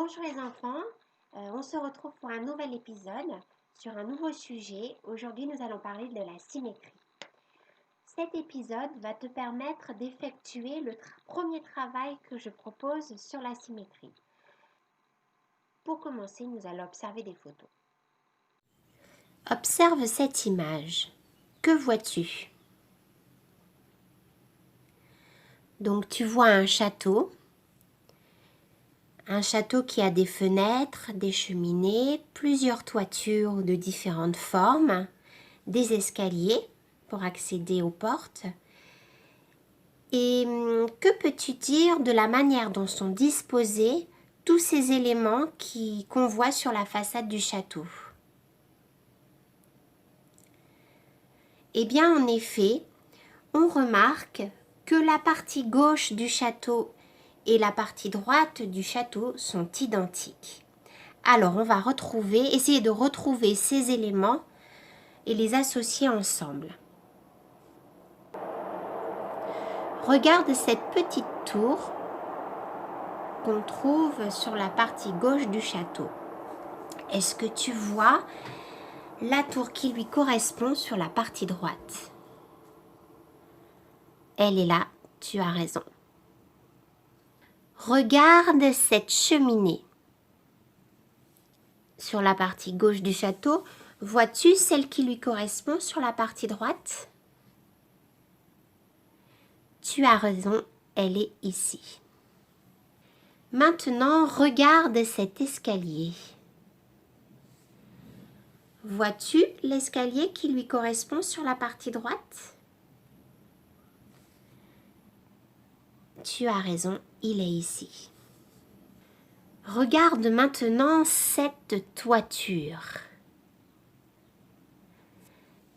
Bonjour les enfants, on se retrouve pour un nouvel épisode sur un nouveau sujet. Aujourd'hui nous allons parler de la symétrie. Cet épisode va te permettre d'effectuer le premier travail que je propose sur la symétrie. Pour commencer, nous allons observer des photos. Observe cette image. Que vois-tu? Donc tu vois un château qui a des fenêtres, des cheminées, plusieurs toitures de différentes formes, des escaliers pour accéder aux portes. Et que peux-tu dire de la manière dont sont disposés tous ces éléments qu'on voit sur la façade du château? Eh bien, en effet, on remarque que la partie gauche du château et la partie droite du château sont identiques. Alors, on va essayer de retrouver ces éléments et les associer ensemble. Regarde cette petite tour qu'on trouve sur la partie gauche du château. Est-ce que tu vois la tour qui lui correspond sur la partie droite? Elle est là, tu as raison. Regarde cette cheminée. Sur la partie gauche du château, vois-tu celle qui lui correspond sur la partie droite? Tu as raison, elle est ici. Maintenant, regarde cet escalier. Vois-tu l'escalier qui lui correspond sur la partie droite? Tu as raison, il est ici. Regarde maintenant cette toiture.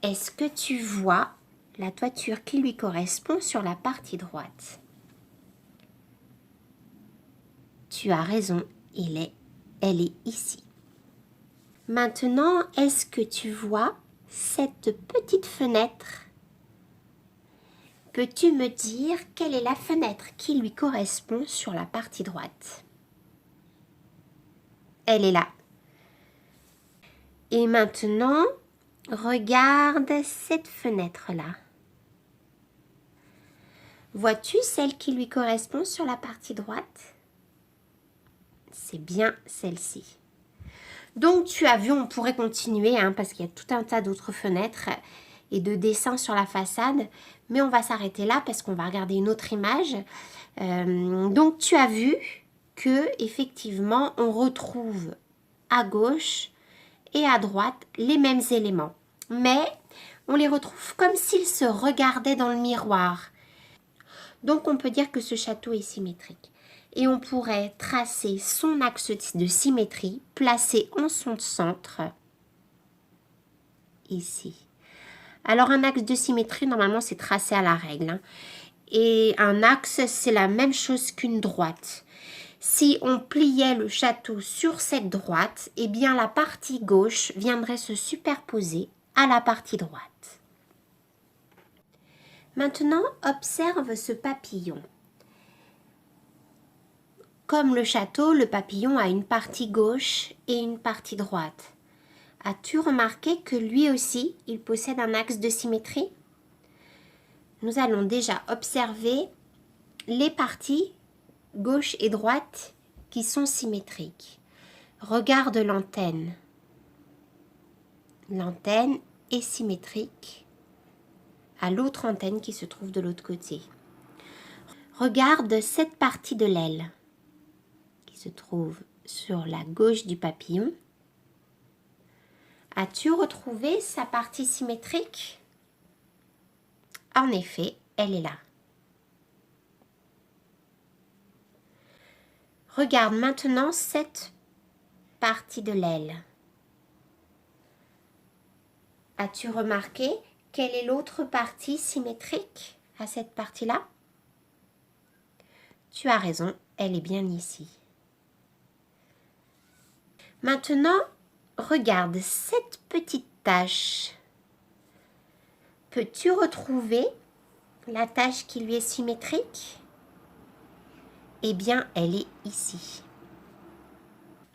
Est-ce que tu vois la toiture qui lui correspond sur la partie droite? Tu as raison, elle est ici. Maintenant, est-ce que tu vois cette petite fenêtre? Peux-tu me dire quelle est la fenêtre qui lui correspond sur la partie droite? Elle est là. Et maintenant, regarde cette fenêtre-là. Vois-tu celle qui lui correspond sur la partie droite? C'est bien celle-ci. Donc tu as vu, on pourrait continuer parce qu'il y a tout un tas d'autres fenêtres et de dessins sur la façade, mais on va s'arrêter là parce qu'on va regarder une autre image. Donc tu as vu que effectivement on retrouve à gauche et à droite les mêmes éléments, mais on les retrouve comme s'ils se regardaient dans le miroir. Donc on peut dire que ce château est symétrique. Et on pourrait tracer son axe de symétrie placé en son centre, ici. Alors un axe de symétrie, normalement, c'est tracé à la règle. Et un axe, c'est la même chose qu'une droite. Si on pliait le château sur cette droite, eh bien la partie gauche viendrait se superposer à la partie droite. Maintenant, observe ce papillon. Comme le château, le papillon a une partie gauche et une partie droite. As-tu remarqué que lui aussi, il possède un axe de symétrie? Nous allons déjà observer les parties gauche et droite qui sont symétriques. Regarde l'antenne. L'antenne est symétrique à l'autre antenne qui se trouve de l'autre côté. Regarde cette partie de l'aile qui se trouve sur la gauche du papillon. As-tu retrouvé sa partie symétrique? En effet, elle est là. Regarde maintenant cette partie de l'aile. As-tu remarqué quelle est l'autre partie symétrique à cette partie-là? Tu as raison, elle est bien ici. Maintenant, regarde cette petite tache. Peux-tu retrouver la tache qui lui est symétrique? Eh bien, elle est ici.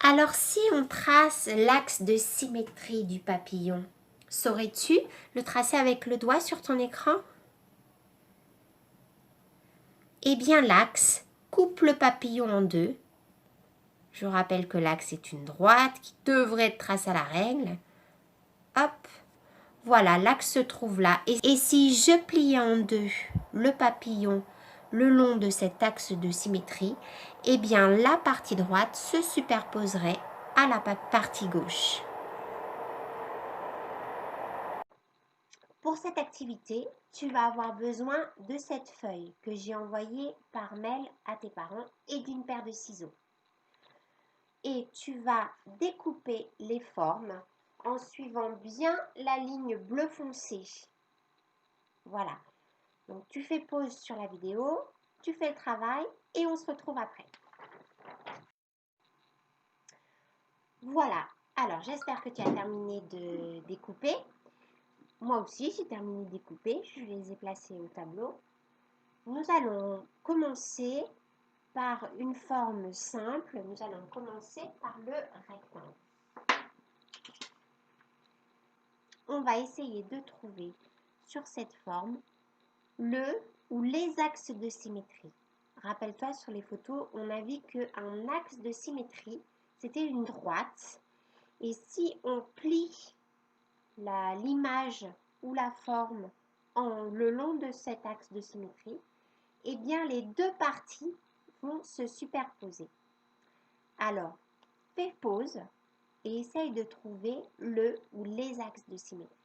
Alors si on trace l'axe de symétrie du papillon, saurais-tu le tracer avec le doigt sur ton écran? Eh bien l'axe coupe le papillon en deux. Je rappelle que l'axe est une droite qui devrait être tracée à la règle. Hop, voilà, l'axe se trouve là. Et si je plie en deux le papillon le long de cet axe de symétrie, eh bien la partie droite se superposerait à la partie gauche. Pour cette activité, tu vas avoir besoin de cette feuille que j'ai envoyée par mail à tes parents et d'une paire de ciseaux. Et tu vas découper les formes en suivant bien la ligne bleu foncé. Voilà. Donc tu fais pause sur la vidéo, tu fais le travail et on se retrouve après. Voilà. Alors j'espère que tu as terminé de découper. Moi aussi j'ai terminé de découper. Je les ai placés au tableau. Nous allons commencer par une forme simple. Nous allons commencer par le rectangle. On va essayer de trouver sur cette forme le ou les axes de symétrie. Rappelle-toi, sur les photos, on a vu qu'un axe de symétrie, c'était une droite. Et si on plie l'image ou la forme le long de cet axe de symétrie, eh bien les deux parties vont se superposer. Alors, fais pause et essaye de trouver le ou les axes de symétrie.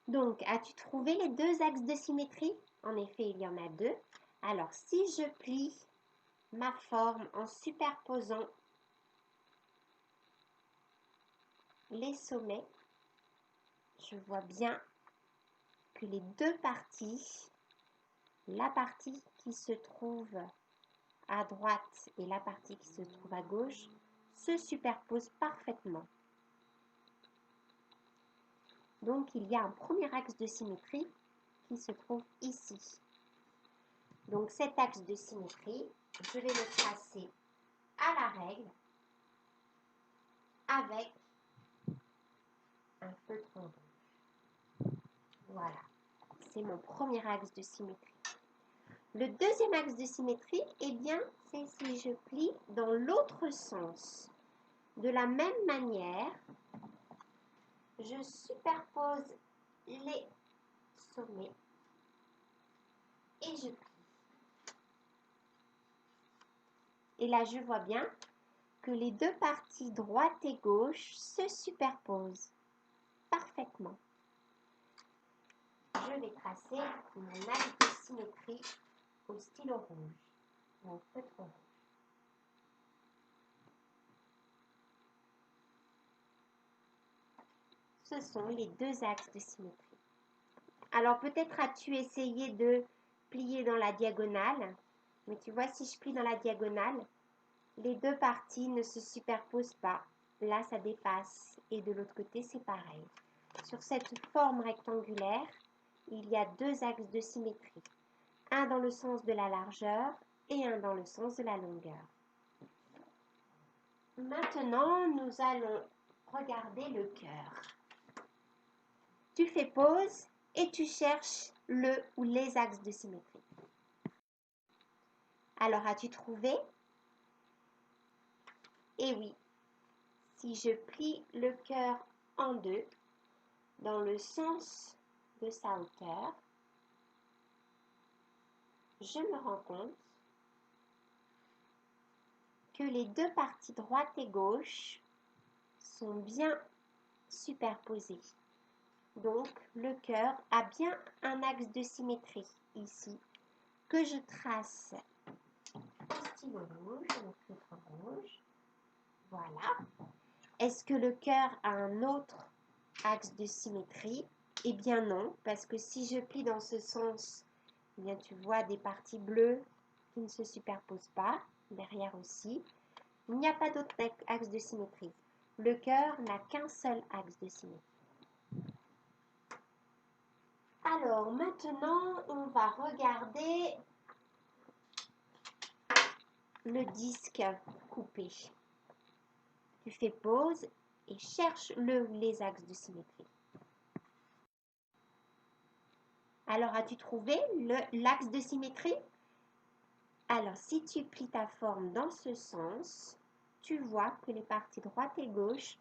Donc, as-tu trouvé les deux axes de symétrie? En effet, il y en a deux. Alors, si je plie ma forme en superposant les sommets, je vois bien que les deux parties, la partie qui se trouve à droite et la partie qui se trouve à gauche, se superposent parfaitement. Donc, il y a un premier axe de symétrie qui se trouve ici. Donc, cet axe de symétrie, je vais le tracer à la règle avec un feutre rouge. Voilà, c'est mon premier axe de symétrie. Le deuxième axe de symétrie, eh bien, c'est si je plie dans l'autre sens. De la même manière, je superpose les sommets et je plie. Et là, je vois bien que les deux parties droite et gauche se superposent parfaitement. Je vais tracer mon axe de symétrie au stylo rouge, mon feutre rouge. Ce sont les deux axes de symétrie. Alors peut-être as-tu essayé de plier dans la diagonale, mais tu vois, si je plie dans la diagonale, les deux parties ne se superposent pas. Là, ça dépasse et de l'autre côté, c'est pareil. Sur cette forme rectangulaire, il y a deux axes de symétrie. Un dans le sens de la largeur et un dans le sens de la longueur. Maintenant, nous allons regarder le cœur. Tu fais pause et tu cherches le ou les axes de symétrie. Alors, as-tu trouvé? Eh oui, si je plie le cœur en deux, dans le sens de sa hauteur, je me rends compte que les deux parties droite et gauche sont bien superposées. Donc, le cœur a bien un axe de symétrie ici, que je trace au stylo rouge, au feutre rouge. Voilà. Est-ce que le cœur a un autre axe de symétrie? Eh bien non, parce que si je plie dans ce sens, eh bien tu vois des parties bleues qui ne se superposent pas, derrière aussi. Il n'y a pas d'autre axe de symétrie. Le cœur n'a qu'un seul axe de symétrie. Alors maintenant, on va regarder le disque coupé. Tu fais pause et cherche le ou les axes de symétrie. Alors, as-tu trouvé l'axe de symétrie? Alors, si tu plies ta forme dans ce sens, tu vois que les parties droite et gauche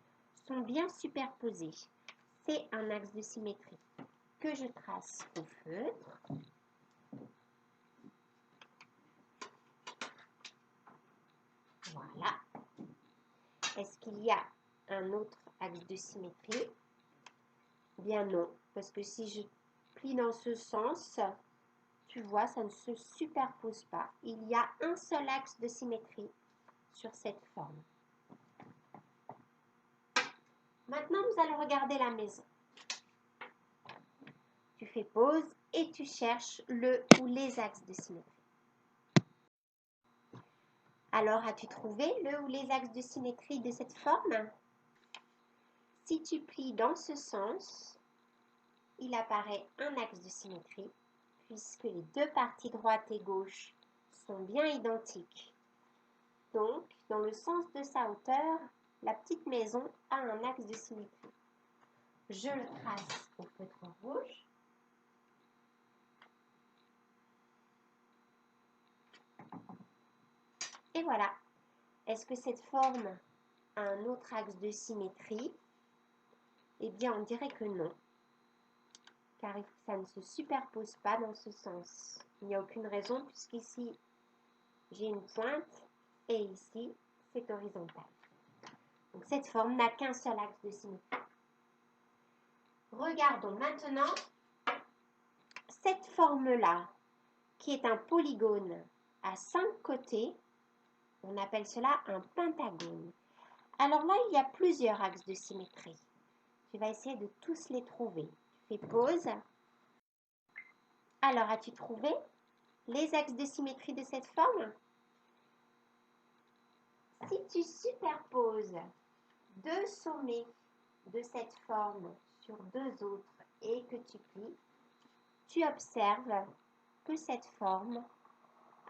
sont bien superposées. C'est un axe de symétrie que je trace au feutre. Voilà. Est-ce qu'il y a un autre axe de symétrie? Bien non, parce que si je plie dans ce sens, tu vois, ça ne se superpose pas. Il y a un seul axe de symétrie sur cette forme. Maintenant, nous allons regarder la maison. Tu fais pause et tu cherches le ou les axes de symétrie. Alors, as-tu trouvé le ou les axes de symétrie de cette forme? Si tu plies dans ce sens, il apparaît un axe de symétrie puisque les deux parties droite et gauche sont bien identiques. Donc, dans le sens de sa hauteur, la petite maison a un axe de symétrie. Je le trace au feutre rouge. Et voilà. Est-ce que cette forme a un autre axe de symétrie? Eh bien, on dirait que non, car ça ne se superpose pas dans ce sens. Il n'y a aucune raison puisqu'ici, j'ai une pointe et ici, c'est horizontal. Donc, cette forme n'a qu'un seul axe de symétrie. Regardons maintenant cette forme-là, qui est un polygone à 5 côtés. On appelle cela un pentagone. Alors là, il y a plusieurs axes de symétrie. Tu vas essayer de tous les trouver. Tu fais pause. Alors, as-tu trouvé les axes de symétrie de cette forme? Si tu superposes deux sommets de cette forme sur deux autres et que tu plies, tu observes que cette forme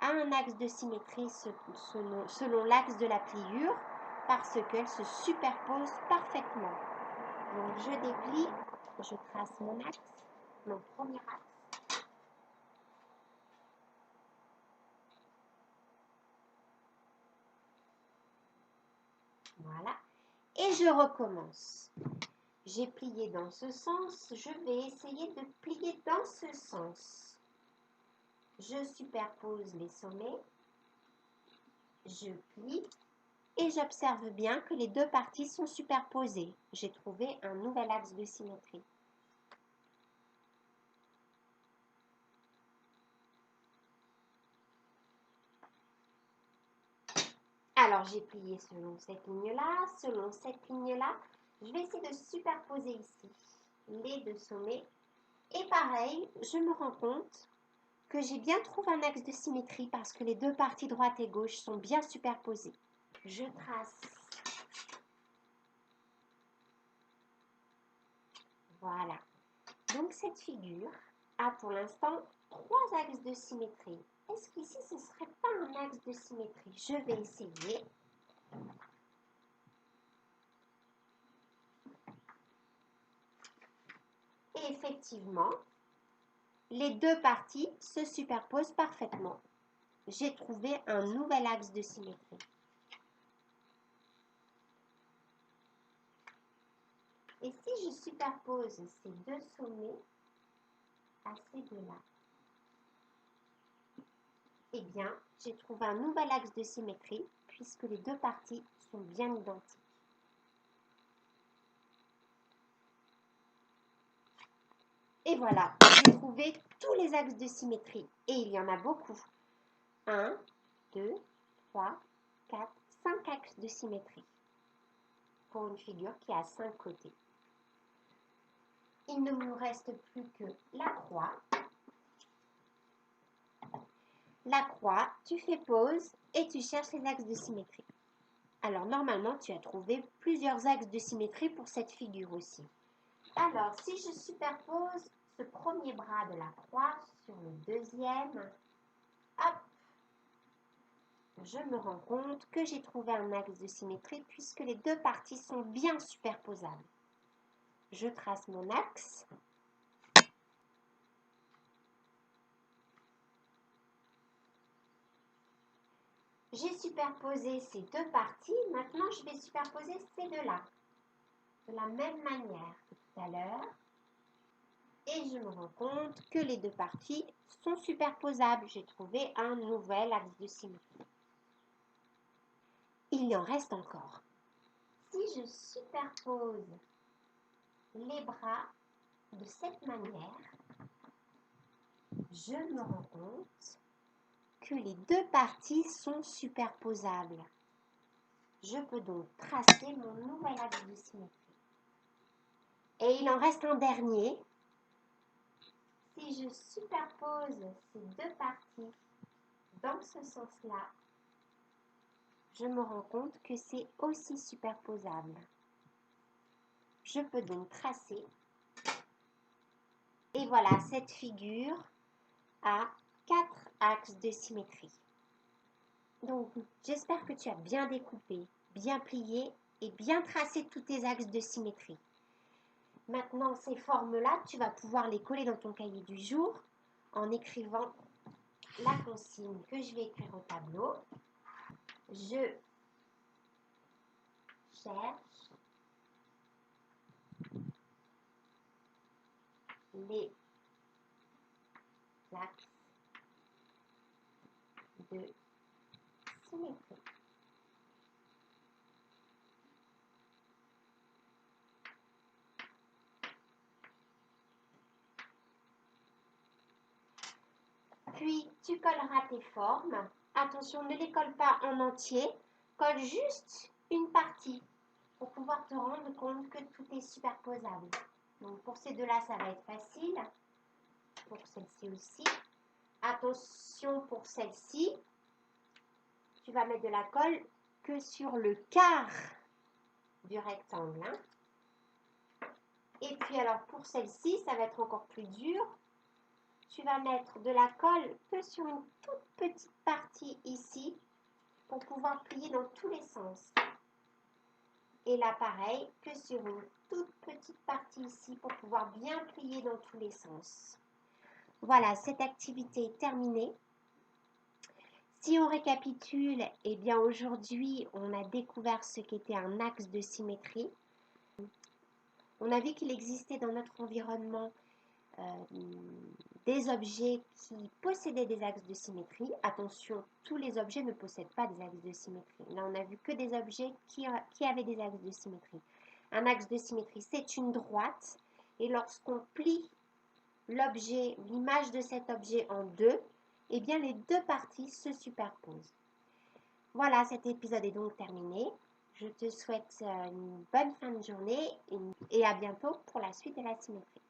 a un axe de symétrie selon l'axe de la pliure parce qu'elle se superpose parfaitement. Donc je déplie, je trace mon axe, mon premier axe. Voilà. Et je recommence. J'ai plié dans ce sens, je vais essayer de plier dans ce sens. Je superpose les sommets, je plie et j'observe bien que les deux parties sont superposées. J'ai trouvé un nouvel axe de symétrie. Alors, j'ai plié selon cette ligne-là, selon cette ligne-là. Je vais essayer de superposer ici les deux sommets. Et pareil, je me rends compte que j'ai bien trouvé un axe de symétrie parce que les deux parties droite et gauche sont bien superposées. Je trace. Voilà. Donc, cette figure a pour l'instant 3 axes de symétrie. Est-ce qu'ici, ce ne serait pas un axe de symétrie? Je vais essayer. Et effectivement, les deux parties se superposent parfaitement. J'ai trouvé un nouvel axe de symétrie. Et si je superpose ces deux sommets à ces deux-là, eh bien, j'ai trouvé un nouvel axe de symétrie puisque les deux parties sont bien identiques. Et voilà, j'ai trouvé tous les axes de symétrie. Et il y en a beaucoup. 1, 2, 3, 4, 5 axes de symétrie pour une figure qui a 5 côtés. Il ne nous reste plus que la croix. La croix, tu fais pause et tu cherches les axes de symétrie. Alors, normalement, tu as trouvé plusieurs axes de symétrie pour cette figure aussi. Alors, si je superpose ce premier bras de la croix sur le deuxième, hop, je me rends compte que j'ai trouvé un axe de symétrie puisque les deux parties sont bien superposables. Je trace mon axe. J'ai superposé ces deux parties. Maintenant, je vais superposer ces deux-là. De la même manière que tout à l'heure. Et je me rends compte que les deux parties sont superposables. J'ai trouvé un nouvel axe de symétrie. Il y en reste encore. Si je superpose les bras de cette manière, je me rends compte que les deux parties sont superposables. Je peux donc tracer mon nouvel axe de symétrie. Et il en reste un dernier. Si je superpose ces deux parties dans ce sens-là, je me rends compte que c'est aussi superposable. Je peux donc tracer. Et voilà, cette figure a 4 axes de symétrie. Donc, j'espère que tu as bien découpé, bien plié et bien tracé tous tes axes de symétrie. Maintenant, ces formes-là, tu vas pouvoir les coller dans ton cahier du jour en écrivant la consigne que je vais écrire au tableau. Je cherche les axes de symétrie. Puis, tu colleras tes formes. Attention, ne les colle pas en entier. Colle juste une partie pour pouvoir te rendre compte que tout est superposable. Donc, pour ces deux-là, ça va être facile. Pour celle-ci aussi. Attention pour celle-ci. Tu vas mettre de la colle que sur le quart du rectangle. Et puis, alors, pour celle-ci, ça va être encore plus dur. Tu vas mettre de la colle que sur une toute petite partie ici pour pouvoir plier dans tous les sens. Et là, pareil, que sur une toute petite partie ici pour pouvoir bien plier dans tous les sens. Voilà, cette activité est terminée. Si on récapitule, eh bien aujourd'hui, on a découvert ce qu'était un axe de symétrie. On a vu qu'il existait dans notre environnement des objets qui possédaient des axes de symétrie. Attention, tous les objets ne possèdent pas des axes de symétrie. Là, on n'a vu que des objets qui avaient des axes de symétrie. Un axe de symétrie, c'est une droite. Et lorsqu'on plie l'objet, l'image de cet objet en deux, eh bien, les deux parties se superposent. Voilà, cet épisode est donc terminé. Je te souhaite une bonne fin de journée et à bientôt pour la suite de la symétrie.